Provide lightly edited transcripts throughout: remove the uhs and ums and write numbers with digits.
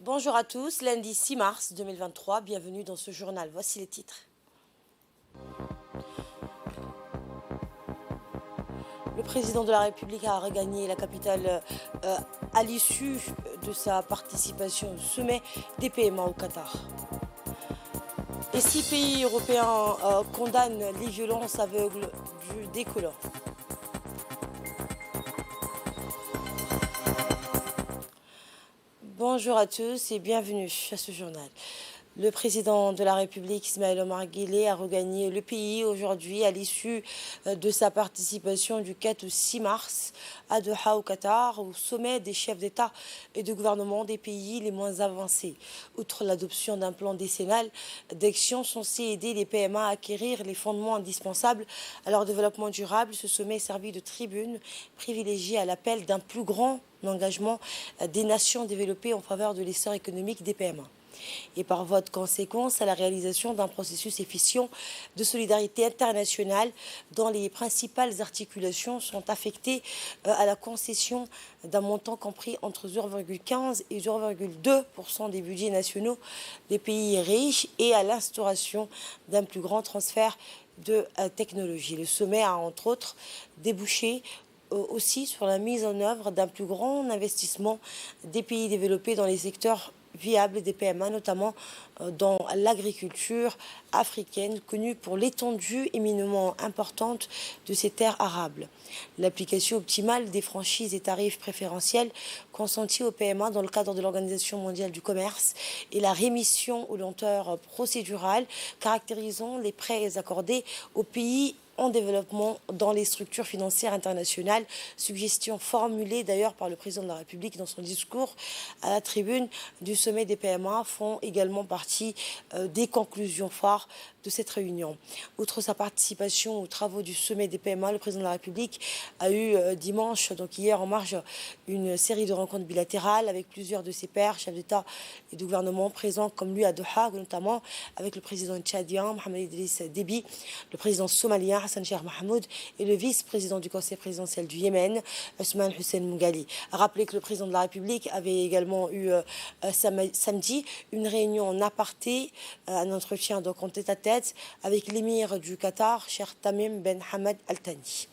Bonjour à tous, lundi 6 mars 2023, bienvenue dans ce journal. Voici les titres. Le président de la République a regagné la capitale à l'issue de sa participation au sommet des PMA au Qatar. Et 6 pays européens condamnent les violences aveugles du décolore. Bonjour à tous et bienvenue à ce journal. Le président de la République, Ismaël Omar Guelleh, a regagné le pays aujourd'hui à l'issue de sa participation du 4 au 6 mars à Doha au Qatar, au sommet des chefs d'État et de gouvernement des pays les moins avancés. Outre l'adoption d'un plan décennal d'action censé aider les PMA à acquérir les fondements indispensables à leur développement durable, ce sommet servit de tribune privilégiée à l'appel d'un plus grand engagement des nations développées en faveur de l'essor économique des PMA. Et par voie de conséquence à la réalisation d'un processus efficient de solidarité internationale dont les principales articulations sont affectées à la concession d'un montant compris entre 0,15 et 0,2% des budgets nationaux des pays riches et à l'instauration d'un plus grand transfert de technologie. Le sommet a entre autres débouché aussi sur la mise en œuvre d'un plus grand investissement des pays développés dans les secteurs viables des PMA, notamment dans l'agriculture africaine, connue pour l'étendue éminemment importante de ces terres arables. L'application optimale des franchises et tarifs préférentiels consentis aux PMA dans le cadre de l'Organisation mondiale du commerce et la rémission aux lenteurs procédurales caractérisant les prêts accordés aux pays en développement dans les structures financières internationales, suggestion formulée d'ailleurs par le président de la République dans son discours à la tribune du sommet des PMA, font également partie des conclusions phares de cette réunion. Outre sa participation aux travaux du sommet des PMA, le président de la République a eu dimanche, donc hier en marge, une série de rencontres bilatérales avec plusieurs de ses pairs, chefs d'État et de gouvernement présents comme lui à Doha, notamment avec le président tchadien Mohamed Idriss Déby, le président somalien Hassan Cheikh Mahmoud et le vice-président du Conseil présidentiel du Yémen, Ousmane Hussein Mougali. A rappelé que le président de la République avait également eu samedi une réunion en aparté, un entretien donc en tête-à-tête avec l'émir du Qatar, Cheikh Tamim Ben Hamad Al Thani.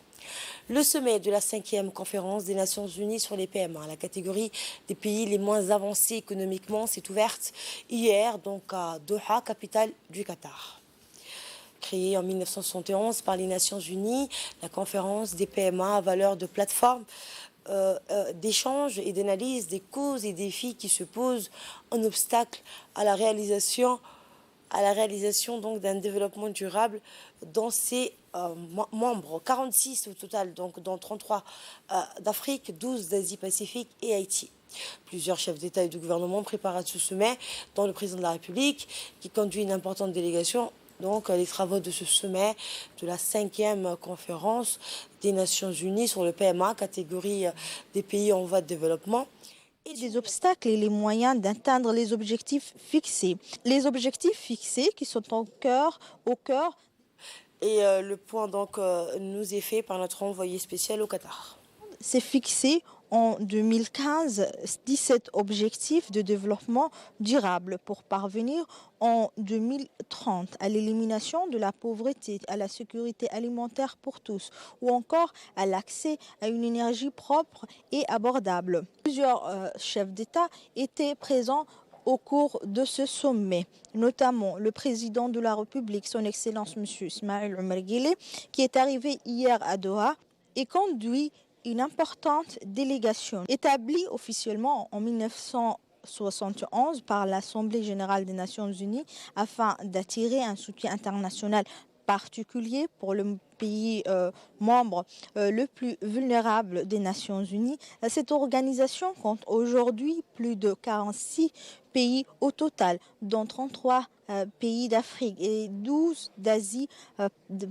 Le sommet de la 5e conférence des Nations Unies sur les PMA, la catégorie des pays les moins avancés économiquement, s'est ouverte hier donc à Doha, capitale du Qatar. Créée en 1971 par les Nations Unies, la conférence des PMA à valeur de plateforme d'échange et d'analyse des causes et défis qui se posent en obstacle à la réalisation donc d'un développement durable dans ses membres, 46 au total, donc dont 33 d'Afrique, 12 d'Asie-Pacifique et Haïti. Plusieurs chefs d'État et de gouvernement préparent ce sommet, dont le président de la République, qui conduit une importante délégation. Donc, les travaux de ce sommet de la 5e conférence des Nations Unies sur le PMA, catégorie des pays en voie de développement. Et des obstacles et les moyens d'atteindre les objectifs fixés. Les objectifs fixés qui sont au cœur. Et le point donc nous est fait par notre envoyé spécial au Qatar. C'est fixé en 2015 17 objectifs de développement durable pour parvenir en 2030 à l'élimination de la pauvreté, à la sécurité alimentaire pour tous ou encore à l'accès à une énergie propre et abordable. Plusieurs chefs d'État étaient présents au cours de ce sommet, notamment le président de la République, son Excellence M. Ismaël Omar Guelleh, qui est arrivé hier à Doha et conduit une importante délégation établie officiellement en 1971 par l'Assemblée générale des Nations unies afin d'attirer un soutien international particulier pour le pays membre le plus vulnérable des Nations unies. Cette organisation compte aujourd'hui plus de 46 pays au total, dont 33 pays d'Afrique et 12 d'Asie,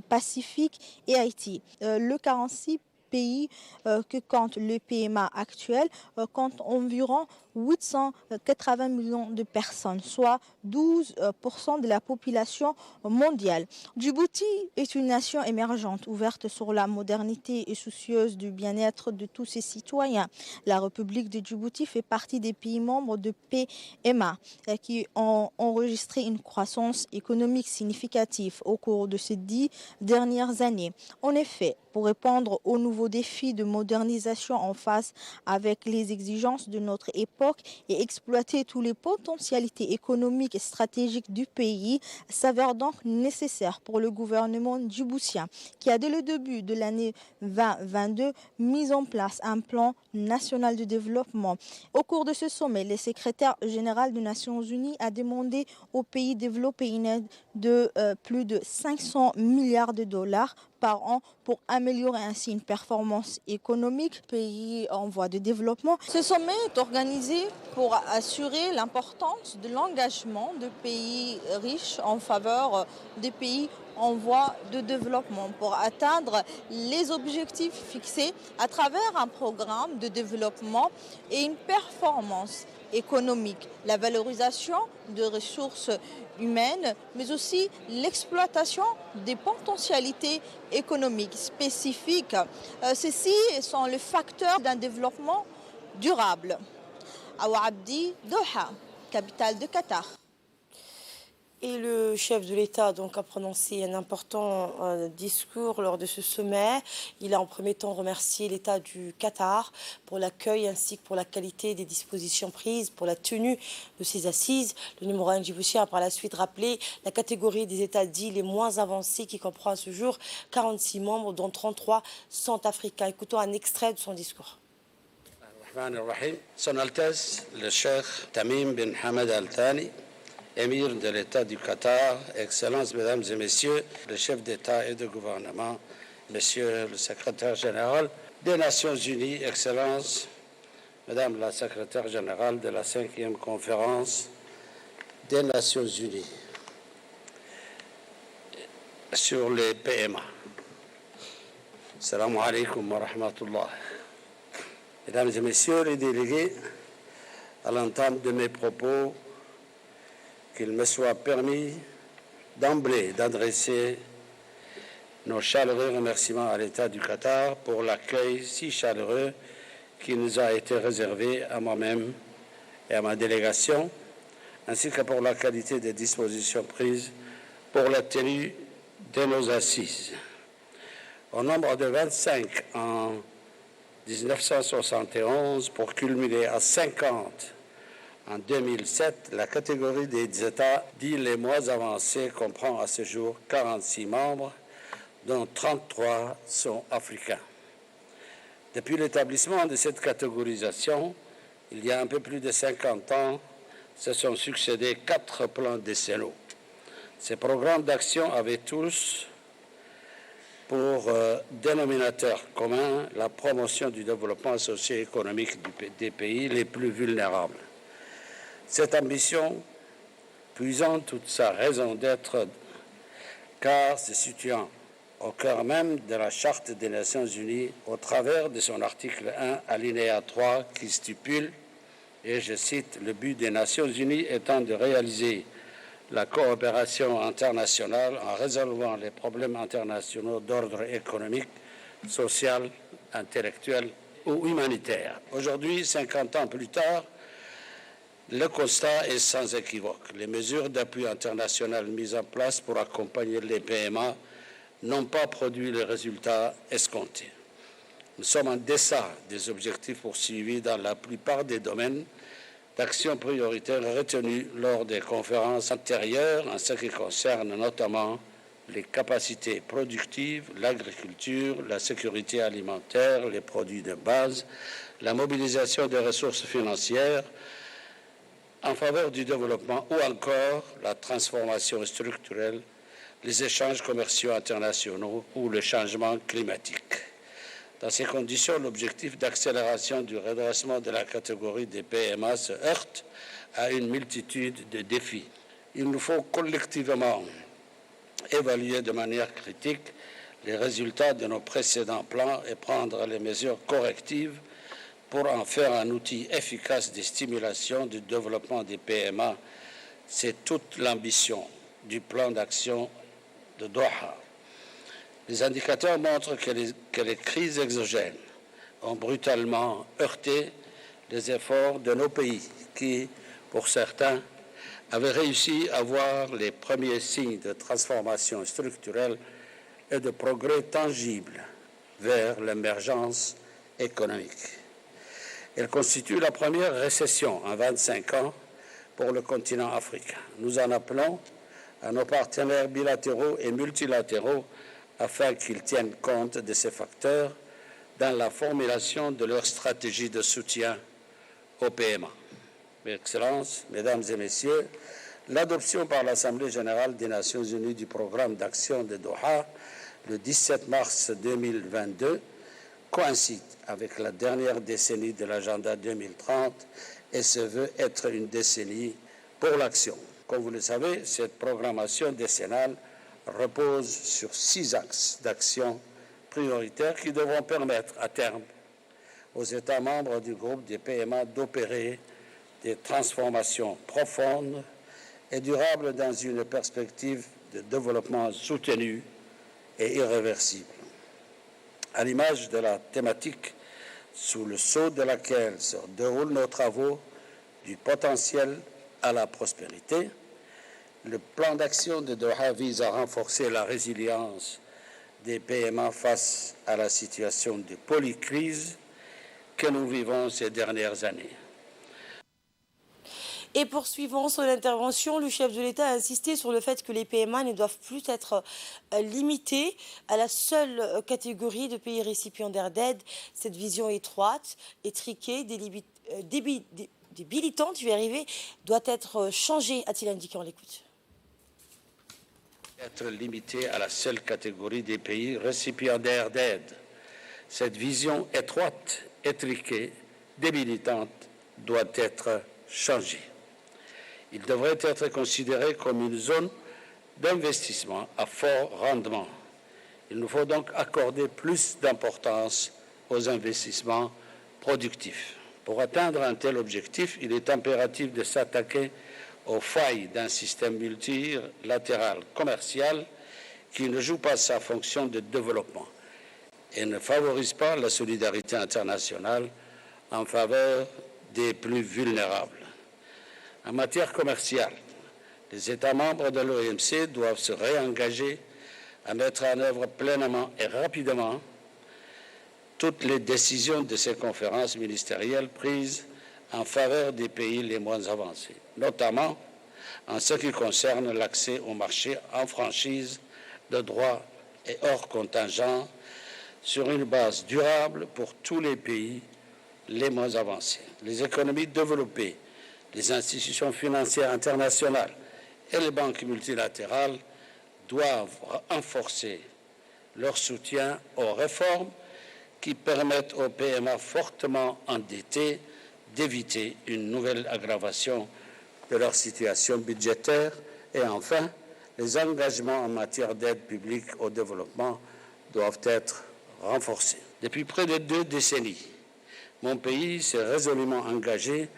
Pacifique et Haïti. Le 46 pays que compte le PMA actuel compte environ 880 millions de personnes, soit 12% de la population mondiale. Djibouti est une nation émergente, ouverte sur la modernité et soucieuse du bien-être de tous ses citoyens. La République de Djibouti fait partie des pays membres de PMA qui ont enregistré une croissance économique significative au cours de ces 10 dernières années. En effet, pour répondre aux nouveaux défis de modernisation en face avec les exigences de notre époque et exploiter toutes les potentialités économiques et stratégiques du pays, s'avère donc nécessaire pour le gouvernement djiboutien qui a dès le début de l'année 2022 mis en place un plan national de développement. Au cours de ce sommet, le secrétaire général des Nations Unies a demandé aux pays développés une aide de plus de 500 milliards de dollars par an pour améliorer ainsi une performance économique pays en voie de développement. Ce sommet est organisé pour assurer l'importance de l'engagement de pays riches en faveur des pays en voie de développement pour atteindre les objectifs fixés à travers un programme de développement et une performance économique, la valorisation de ressources humaines, mais aussi l'exploitation des potentialités économiques spécifiques. Ceci sont les facteurs d'un développement durable. Awa Abdi, Doha, capitale de Qatar. Et le chef de l'État donc, a prononcé un important discours lors de ce sommet. Il a en premier temps remercié l'État du Qatar pour l'accueil ainsi que pour la qualité des dispositions prises pour la tenue de ces assises. Le numéro 1 djiboutien a par la suite rappelé la catégorie des États dits les moins avancés qui comprend à ce jour 46 membres dont 33 sont africains. Écoutons un extrait de son discours. Son Altesse, le Cheikh Tamim bin Hamad Al Thani, Émir de l'État du Qatar, Excellences, Mesdames et Messieurs, le chef d'État et de gouvernement, Monsieur le secrétaire général des Nations Unies, Excellences, Madame la secrétaire générale de la 5e conférence des Nations Unies sur les PMA. Assalamu alaikum wa rahmatullah. Mesdames et Messieurs les délégués, à l'entame de mes propos, qu'il me soit permis d'emblée d'adresser nos chaleureux remerciements à l'État du Qatar pour l'accueil si chaleureux qui nous a été réservé à moi-même et à ma délégation, ainsi que pour la qualité des dispositions prises pour la tenue de nos assises. Au nombre de 25 en 1971 pour culminer à 50 en 2007, la catégorie des États dits les moins avancés comprend à ce jour 46 membres, dont 33 sont africains. Depuis l'établissement de cette catégorisation, il y a un peu plus de 50 ans, se sont succédés 4 plans décennaux. Ces programmes d'action avaient tous pour dénominateur commun la promotion du développement socio-économique des pays les plus vulnérables. Cette ambition, puisant toute sa raison d'être, car se situant au cœur même de la Charte des Nations Unies, au travers de son article 1, alinéa 3, qui stipule, et je cite, « Le but des Nations Unies étant de réaliser la coopération internationale en résolvant les problèmes internationaux d'ordre économique, social, intellectuel ou humanitaire. » Aujourd'hui, 50 ans plus tard, le constat est sans équivoque. Les mesures d'appui international mises en place pour accompagner les PMA n'ont pas produit les résultats escomptés. Nous sommes en deçà des objectifs poursuivis dans la plupart des domaines d'action prioritaire retenus lors des conférences antérieures en ce qui concerne notamment les capacités productives, l'agriculture, la sécurité alimentaire, les produits de base, la mobilisation des ressources financières en faveur du développement ou encore la transformation structurelle, les échanges commerciaux internationaux ou le changement climatique. Dans ces conditions, l'objectif d'accélération du redressement de la catégorie des PMA se heurte à une multitude de défis. Il nous faut collectivement évaluer de manière critique les résultats de nos précédents plans et prendre les mesures correctives pour en faire un outil efficace de stimulation du développement des PMA. C'est toute l'ambition du plan d'action de Doha. Les indicateurs montrent que les crises exogènes ont brutalement heurté les efforts de nos pays qui, pour certains, avaient réussi à voir les premiers signes de transformation structurelle et de progrès tangibles vers l'émergence économique. Elle constitue la première récession en 25 ans pour le continent africain. Nous en appelons à nos partenaires bilatéraux et multilatéraux afin qu'ils tiennent compte de ces facteurs dans la formulation de leur stratégie de soutien au PMA. Mes Excellences, Mesdames et Messieurs, l'adoption par l'Assemblée générale des Nations unies du programme d'action de Doha le 17 mars 2022 coïncide avec la dernière décennie de l'agenda 2030 et se veut être une décennie pour l'action. Comme vous le savez, cette programmation décennale repose sur 6 axes d'action prioritaires qui devront permettre à terme aux États membres du groupe des PMA d'opérer des transformations profondes et durables dans une perspective de développement soutenu et irréversible. À l'image de la thématique sous le sceau de laquelle se déroulent nos travaux du potentiel à la prospérité, le plan d'action de Doha vise à renforcer la résilience des PMA face à la situation de polycrise que nous vivons ces dernières années. Et poursuivant son intervention, le chef de l'État a insisté sur le fait que les PMA ne doivent plus être limités à la seule catégorie de pays récipiendaires d'aide. Cette vision étroite, étriquée, débilitante, je vais arriver, doit être changée, a-t-il indiqué. On l'écoute. Être limité à la seule catégorie des pays récipiendaires d'aide. Cette vision étroite, étriquée, débilitante doit être changée. Il devrait être considéré comme une zone d'investissement à fort rendement. Il nous faut donc accorder plus d'importance aux investissements productifs. Pour atteindre un tel objectif, il est impératif de s'attaquer aux failles d'un système multilatéral commercial qui ne joue pas sa fonction de développement et ne favorise pas la solidarité internationale en faveur des plus vulnérables. En matière commerciale, les États membres de l'OMC doivent se réengager à mettre en œuvre pleinement et rapidement toutes les décisions de ces conférences ministérielles prises en faveur des pays les moins avancés, notamment en ce qui concerne l'accès au marché en franchise de droit et hors contingent sur une base durable pour tous les pays les moins avancés. Les économies développées, les institutions financières internationales et les banques multilatérales doivent renforcer leur soutien aux réformes qui permettent aux PMA fortement endettés d'éviter une nouvelle aggravation de leur situation budgétaire. Et enfin, les engagements en matière d'aide publique au développement doivent être renforcés. Depuis près de 2 décennies, mon pays s'est résolument engagé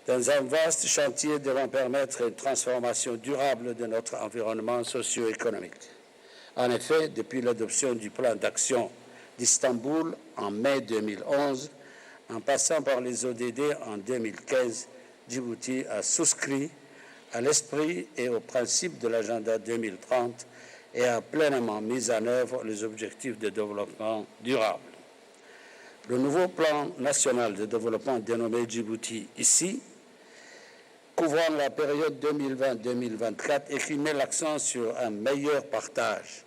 dans un vaste chantier devant permettre une transformation durable de notre environnement socio-économique. En effet, depuis l'adoption du plan d'action d'Istanbul en mai 2011, en passant par les ODD en 2015, Djibouti a souscrit à l'esprit et aux principes de l'agenda 2030 et a pleinement mis en œuvre les objectifs de développement durable. Le nouveau plan national de développement dénommé Djibouti ici, couvrant la période 2020-2024 et qui met l'accent sur un meilleur partage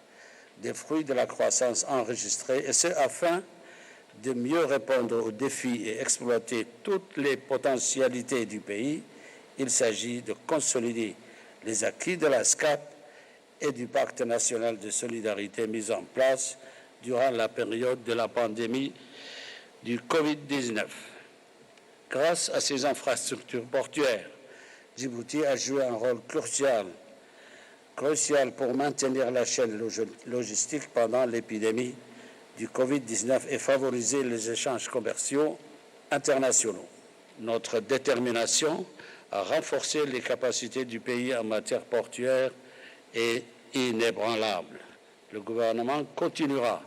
des fruits de la croissance enregistrée, et ce afin de mieux répondre aux défis et exploiter toutes les potentialités du pays. Il s'agit de consolider les acquis de la SCAP et du pacte national de solidarité mis en place durant la période de la pandémie du Covid-19. Grâce à ces infrastructures portuaires, Djibouti a joué un rôle crucial pour maintenir la chaîne logistique pendant l'épidémie du Covid-19 et favoriser les échanges commerciaux internationaux. Notre détermination à renforcer les capacités du pays en matière portuaire est inébranlable. Le gouvernement continuera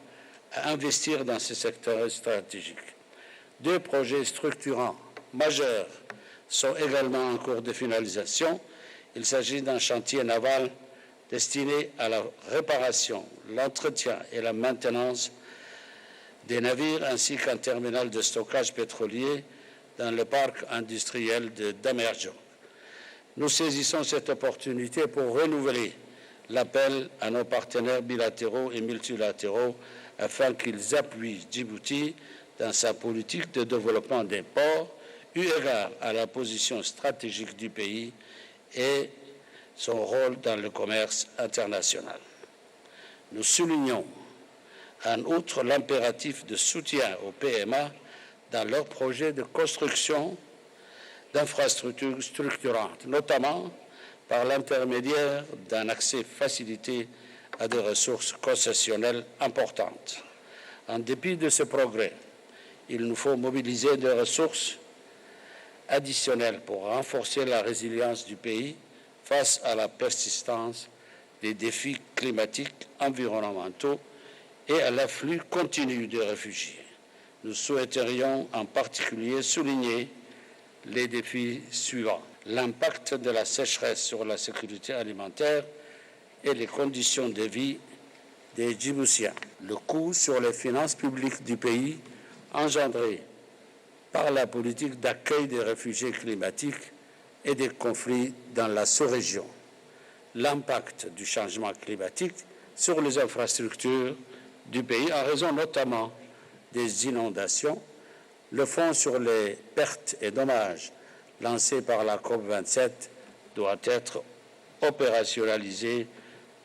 à investir dans ce secteur stratégique. 2 projets structurants majeurs sont également en cours de finalisation. Il s'agit d'un chantier naval destiné à la réparation, l'entretien et la maintenance des navires ainsi qu'un terminal de stockage pétrolier dans le parc industriel de Damerjo. Nous saisissons cette opportunité pour renouveler l'appel à nos partenaires bilatéraux et multilatéraux afin qu'ils appuient Djibouti dans sa politique de développement des ports, eu égard à la position stratégique du pays et son rôle dans le commerce international. Nous soulignons en outre l'impératif de soutien aux PMA dans leurs projets de construction d'infrastructures structurantes, notamment par l'intermédiaire d'un accès facilité à des ressources concessionnelles importantes. En dépit de ce progrès, il nous faut mobiliser des ressources additionnelles pour renforcer la résilience du pays face à la persistance des défis climatiques, environnementaux et à l'afflux continu de réfugiés. Nous souhaiterions en particulier souligner les défis suivants: l'impact de la sécheresse sur la sécurité alimentaire et les conditions de vie des Djiboutiens, le coût sur les finances publiques du pays engendré par la politique d'accueil des réfugiés climatiques et des conflits dans la sous-région, l'impact du changement climatique sur les infrastructures du pays en raison notamment des inondations, le fonds sur les pertes et dommages lancé par la COP27 doit être opérationnalisé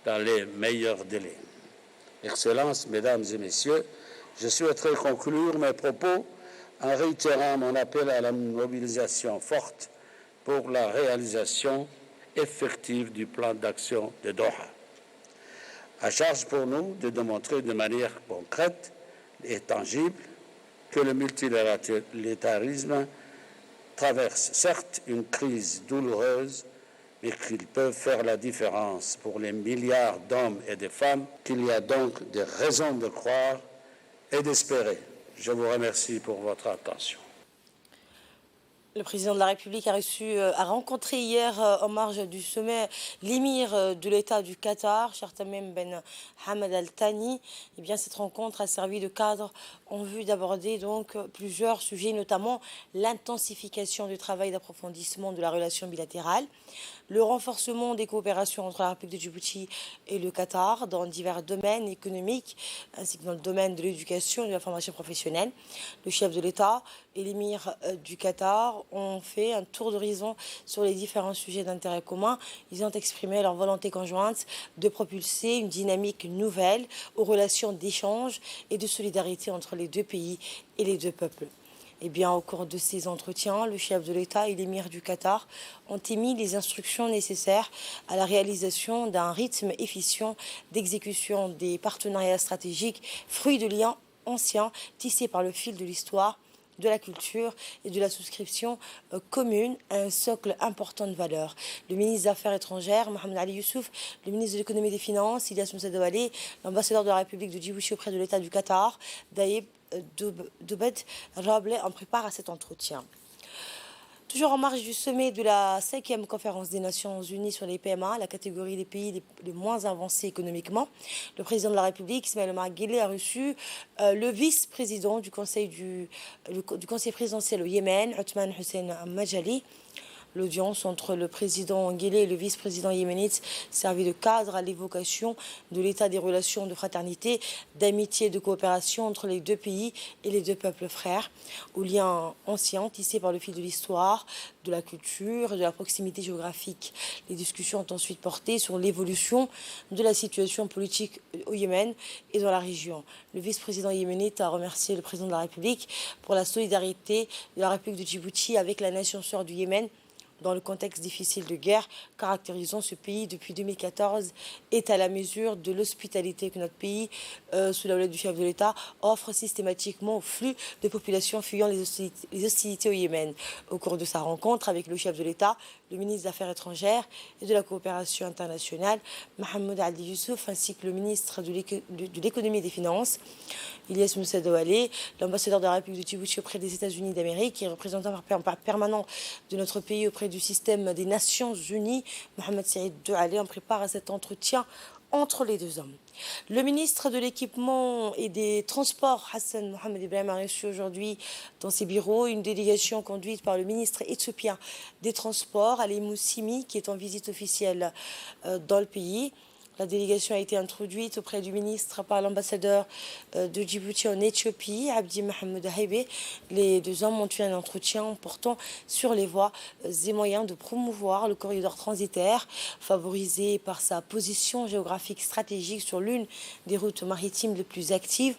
dans les meilleurs délais. Excellences, Mesdames et Messieurs, je souhaiterais conclure mes propos en réitérant mon appel à la mobilisation forte pour la réalisation effective du plan d'action de Doha. À charge pour nous de démontrer de manière concrète et tangible que le multilatéralisme traverse certes une crise douloureuse, mais qu'ils peuvent faire la différence pour les milliards d'hommes et de femmes, qu'il y a donc des raisons de croire et d'espérer. Je vous remercie pour votre attention. Le président de la République a rencontré hier, en marge du sommet, l'émir de l'État du Qatar, Cheikh Tamim Ben Hamad Al Thani. Eh bien, cette rencontre a servi de cadre en vue d'aborder donc plusieurs sujets, notamment l'intensification du travail d'approfondissement de la relation bilatérale, le renforcement des coopérations entre la République de Djibouti et le Qatar dans divers domaines économiques, ainsi que dans le domaine de l'éducation et de la formation professionnelle. Le chef de l'État et l'émir du Qatar ont fait un tour d'horizon sur les différents sujets d'intérêt commun. Ils ont exprimé leur volonté conjointe de propulser une dynamique nouvelle aux relations d'échange et de solidarité entre les deux pays et les deux peuples. Eh bien, au cours de ces entretiens, le chef de l'État et l'émir du Qatar ont émis les instructions nécessaires à la réalisation d'un rythme efficient d'exécution des partenariats stratégiques, fruits de liens anciens tissés par le fil de l'histoire, de la culture et de la souscription commune à un socle important de valeurs. Le ministre des Affaires étrangères, Mohamed Ali Youssouf, le ministre de l'économie et des finances, Ilyas Moussa Douale, l'ambassadeur de la République de Djibouti auprès de l'État du Qatar, Daïb Doubed Rableh, en prépare à cet entretien. Toujours en marge du sommet de la 5e conférence des Nations Unies sur les PMA, la catégorie des pays les moins avancés économiquement, le président de la République, Ismaël Omar Guelleh, a reçu le vice-président du conseil présidentiel au Yémen, Othman Hussein Majali. L'audience entre le président Guelleh et le vice-président yéménite servit de cadre à l'évocation de l'état des relations de fraternité, d'amitié et de coopération entre les deux pays et les deux peuples frères, aux liens anciens tissés par le fil de l'histoire, de la culture et de la proximité géographique. Les discussions ont ensuite porté sur l'évolution de la situation politique au Yémen et dans la région. Le vice-président yéménite a remercié le président de la République pour la solidarité de la République de Djibouti avec la nation sœur du Yémen dans le contexte difficile de guerre caractérisant ce pays depuis 2014 est à la mesure de l'hospitalité que notre pays, sous la houlette du chef de l'État, offre systématiquement au flux de populations fuyant les hostilités au Yémen. Au cours de sa rencontre avec le chef de l'État, le ministre des Affaires étrangères et de la coopération internationale, Mohamed Ali Youssouf, ainsi que le ministre de l'économie et des finances, Ilyes Moussa Douale, l'ambassadeur de la République de Djibouti auprès des États-Unis d'Amérique et représentant permanent de notre pays auprès du système des Nations Unies, Mohamed Saïd Douale, en prépare à cet entretien entre les deux hommes. Le ministre de l'Équipement et des Transports, Hassan Mohamed Ibrahim, a reçu aujourd'hui dans ses bureaux une délégation conduite par le ministre éthiopien des Transports, Ali Moussimi, qui est en visite officielle dans le pays. La délégation a été introduite auprès du ministre par l'ambassadeur de Djibouti en Éthiopie, Abdi Mohamed Haïbé. Les deux hommes ont eu un entretien portant sur les voies et moyens de promouvoir le corridor transitaire, favorisé par sa position géographique stratégique sur l'une des routes maritimes les plus actives.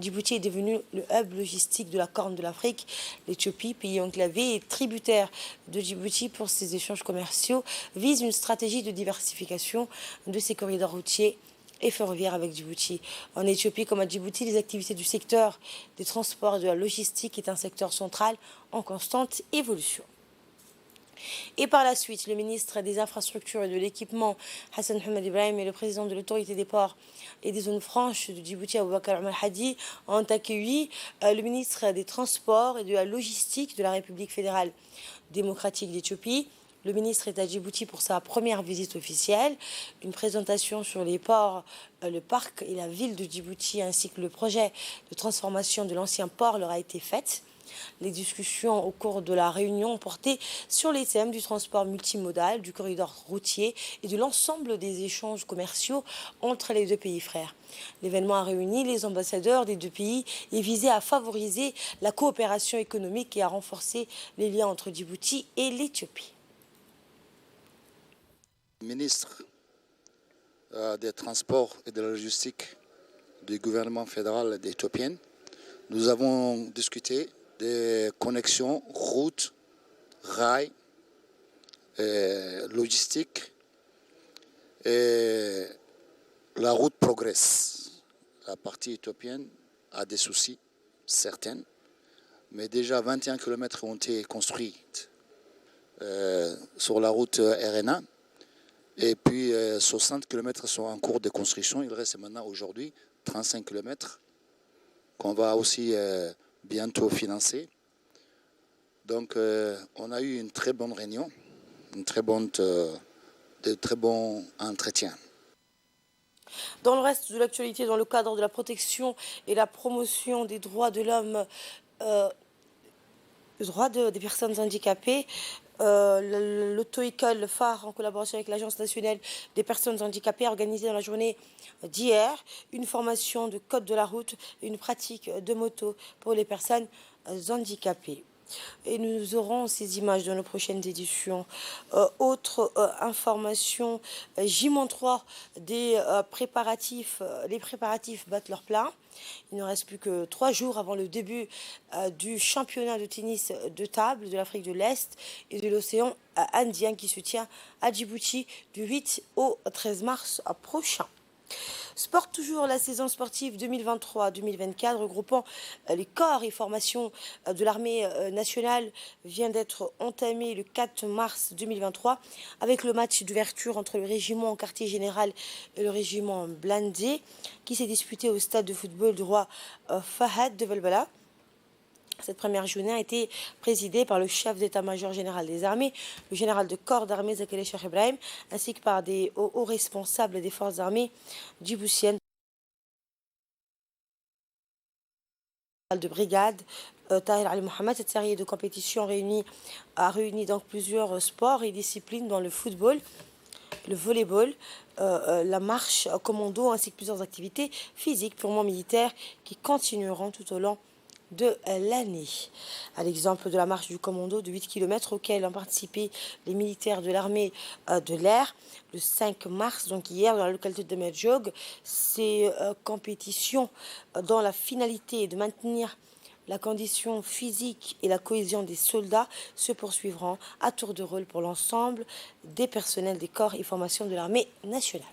Djibouti est devenu le hub logistique de la Corne de l'Afrique. L'Éthiopie, pays enclavé et tributaire de Djibouti pour ses échanges commerciaux, vise une stratégie de diversification de ses corridors routiers et ferroviaires avec Djibouti. En Éthiopie comme à Djibouti, les activités du secteur des transports et de la logistique est un secteur central en constante évolution. Et par la suite, le ministre des Infrastructures et de l'Équipement, Hassan Mohamed Ibrahim, et le président de l'autorité des ports et des zones franches de Djibouti, Aboubakar Omar Hadi, ont accueilli le ministre des Transports et de la Logistique de la République fédérale démocratique d'Éthiopie. Le ministre est à Djibouti pour sa première visite officielle. Une présentation sur les ports, le parc et la ville de Djibouti, ainsi que le projet de transformation de l'ancien port leur a été faite. Les discussions au cours de la réunion ont porté sur les thèmes du transport multimodal, du corridor routier et de l'ensemble des échanges commerciaux entre les deux pays frères. L'événement a réuni les ambassadeurs des deux pays et visait à favoriser la coopération économique et à renforcer les liens entre Djibouti et l'Éthiopie. Ministre des Transports et de la Logistique du gouvernement fédéral éthiopien, nous avons discuté des connexions routes, rails, logistique, et la route progresse. La partie éthiopienne a des soucis, certains, mais déjà 21 km ont été construits sur la route RNA, et puis 60 km sont en cours de construction. Il reste maintenant aujourd'hui 35 km qu'on va aussi bientôt financer. Donc on a eu une très bonne réunion, de très bons entretiens. Dans le reste de l'actualité, dans le cadre de la protection et la promotion des droits de l'homme, des personnes handicapées, l'auto-école phare en collaboration avec l'Agence nationale des personnes handicapées a organisé dans la journée d'hier une formation de code de la route et une pratique de moto pour les personnes handicapées. Et nous aurons ces images dans nos prochaines éditions. Autre information, J-3 des préparatifs, les préparatifs battent leur plein. Il ne reste plus que 3 jours avant le début du championnat de tennis de table de l'Afrique de l'Est et de l'océan Indien qui se tient à Djibouti du 8 au 13 mars prochain. Sport toujours, la saison sportive 2023-2024 regroupant les corps et formations de l'armée nationale vient d'être entamée le 4 mars 2023 avec le match d'ouverture entre le régiment quartier général et le régiment blindé qui s'est disputé au stade de football du roi Fahad de Belbala. Cette première journée a été présidée par le chef d'état-major général des armées, le général de corps d'armée Zakele Cheikh Ibrahim, ainsi que par des hauts responsables des forces armées djiboutiennes de brigade. Tahir Ali Mohamed, cette série de compétitions a réuni donc plusieurs sports et disciplines dans le football, le volleyball, la marche commando ainsi que plusieurs activités physiques purement militaires qui continueront tout au long de l'année. À l'exemple de la marche du commando de 8 km auquel ont participé les militaires de l'armée de l'air le 5 mars, donc hier, dans la localité de Medjog. Ces compétitions dont la finalité est de maintenir La condition physique et la cohésion des soldats se poursuivront à tour de rôle pour l'ensemble des personnels des corps et formations de l'armée nationale.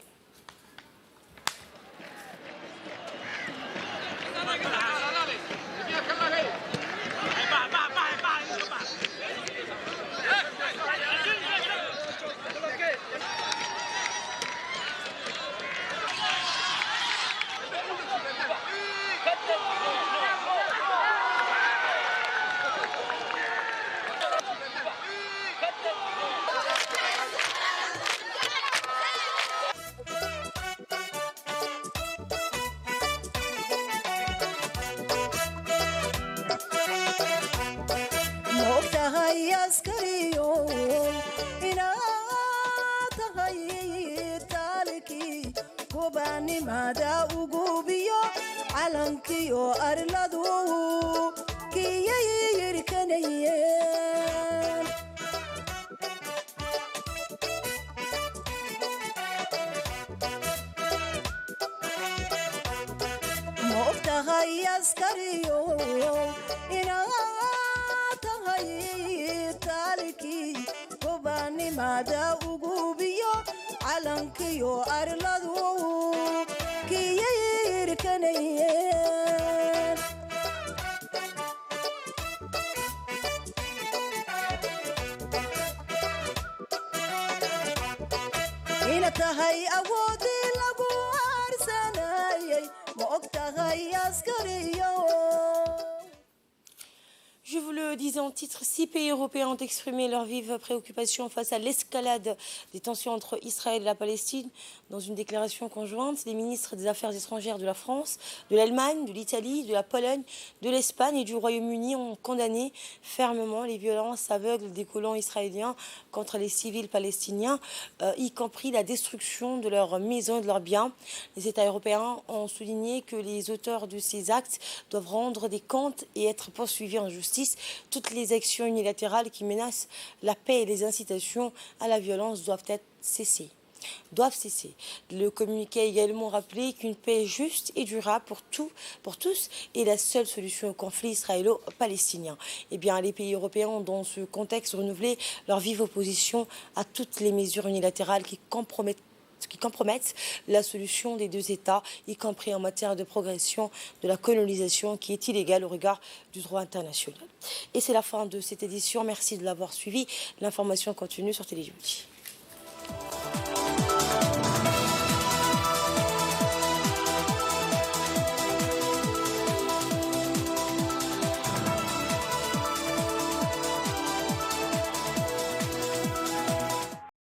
gobanimada ugubiyo calankiyo arladu kiyayirkanayeen moogtahay askariyo inaad tahay taalkii gobanimada ugubiyo calankiyo arladu kiyayirkanayeen ina tahay awoodii lagu aarsanayay ma og tahay askariyo. Je vous le disais en titre, 6 pays européens ont exprimé leur vive préoccupation face à l'escalade des tensions entre Israël et la Palestine. Dans une déclaration conjointe, les ministres des Affaires étrangères de la France, de l'Allemagne, de l'Italie, de la Pologne, de l'Espagne et du Royaume-Uni ont condamné fermement les violences aveugles des colons israéliens contre les civils palestiniens, y compris la destruction de leurs maisons et de leurs biens. Les États européens ont souligné que les auteurs de ces actes doivent rendre des comptes et être poursuivis en justice. Toutes les actions unilatérales qui menacent la paix et les incitations à la violence doivent cesser. Le communiqué a également rappelé qu'une paix juste et durable pour tous est la seule solution au conflit israélo-palestinien. Eh bien, les pays européens ont dans ce contexte renouvelé leur vive opposition à toutes les mesures unilatérales qui compromettent la solution des deux États, y compris en matière de progression de la colonisation qui est illégale au regard du droit international. Et c'est la fin de cette édition. Merci de l'avoir suivi. L'information continue sur Téléjeudi.